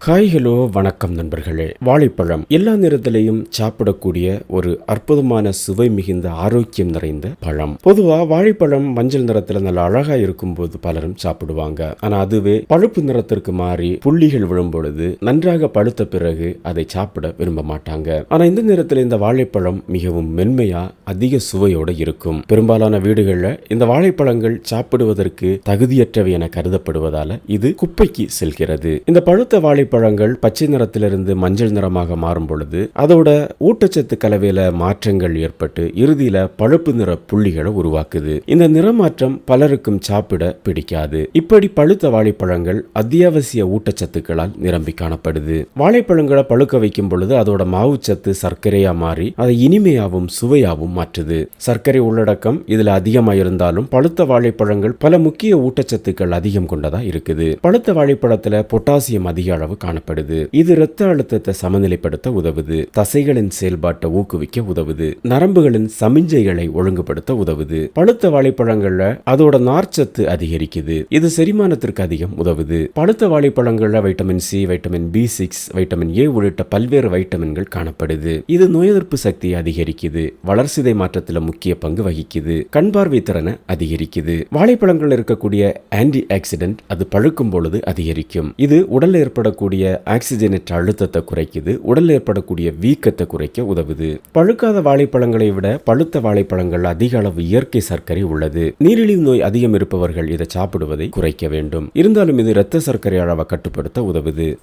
Hi hello வணக்கம் நண்பர்களே. வாழைப்பழம் எல்லா நேரத்திலையும் சாப்பிடக்கூடிய ஒரு அற்புதமான சுவை மிகுந்த ஆரோக்கியம் நிறைந்த பழம். பொதுவா வாழைப்பழம் மஞ்சள் நிறத்துல நல்ல அழகா இருக்கும்போது பலரும் சாப்பிடுவாங்க. ஆனா அதுவே பழுப்பு நிறத்திற்கு மாறி புள்ளிகள் விழும் பொழுது நன்றாக பழுத்த பிறகு அதை சாப்பிட விரும்ப மாட்டாங்க. ஆனா இந்த நேரத்தில் இந்த வாழைப்பழம் மிகவும் மென்மையா அதிக சுவையோட இருக்கும். பெரும்பாலான வீடுகள்ல இந்த வாழைப்பழங்கள் சாப்பிடுவதற்கு தகுதியற்றவை என கருதப்படுவதால இது குப்பைக்கு செல்கிறது. இந்த பழுத்த வாழைப்பழங்கள் பச்சை நிறத்திலிருந்து மஞ்சள் நிறமாக மாறும் பொழுது அதோட ஊட்டச்சத்து கலவையில மாற்றங்கள் ஏற்பட்டு இறுதியில பழுப்பு நிற புள்ளிகளை உருவாக்குது. இந்த நிறமாற்றம் பலருக்கும் சாப்பிட பிடிக்காது. இப்படி பழுத்த வாழைப்பழங்கள் அத்தியாவசிய ஊட்டச்சத்துக்களால் நிரம்பி காணப்படுது. வாழைப்பழங்களை பழுக்க வைக்கும் பொழுது அதோட மாவுச்சத்து சர்க்கரையா மாறி அதை இனிமையாவும் சுவையாவும் மாற்றுது. சர்க்கரை உள்ளடக்கம் இதுல அதிகமா இருந்தாலும் பழுத்த வாழைப்பழங்கள் பல முக்கிய ஊட்டச்சத்துக்கள் அதிகம் கொண்டதா இருக்குது. பழுத்த வாழைப்பழத்துல பொட்டாசியம் அதிக அளவு காணப்படுது. இது இரத்த அழுத்தத்தை சமநிலைப்படுத்த உதவுது, தசைகளின் செயல்பாட்டை ஊக்குவிக்க உதவுது, நரம்புகளின் சமிஞ்சைகளை ஒழுங்குபடுத்த உதவுது. பழுத்த வாழைப்பழங்கள்ல அதோட நார்ச்சத்து அதிகரிக்குது. இது செரிமானத்திற்கு அதிகம் உதவுது. பழுத்த வாழைப்பழங்கள்ல vitamin C, vitamin B6, vitamin A உள்ளிட்ட பல்வேறு வைட்டமின்கள் காணப்படுது. இது நோய் எதிர்ப்பு சக்தியை அதிகரிக்குது, வளர்சிதை மாற்றத்தில் முக்கிய பங்கு வகிக்குது, கண் பார்வை திறனை அதிகரிக்குது. வாழைப்பழங்கள் இருக்கக்கூடிய ஆன்டி ஆக்சிடென்ட் அது பழுக்கும் பொழுது அதிகரிக்கும். இது உடல் ஏற்படக்கூடிய ஆக்சிஜனேற்ற அழுத்தத்தை குறைக்குது, உடல் ஏற்படக்கூடிய வீக்கத்தை குறைக்க உதவுது. பழுக்காத வாழைப்பழங்களை விட பழுத்த வாழைப்பழங்கள் அதிக அளவு இயற்கை சர்க்கரை உள்ளது. நீரிழிவு நோய் அதிகம் இருப்பவர்கள் இதை சாப்பிடுவதை குறைக்க வேண்டும். இருந்தாலும் இது இரத்த சர்க்கரை அளவை கட்டுப்படுத்த உதவுது.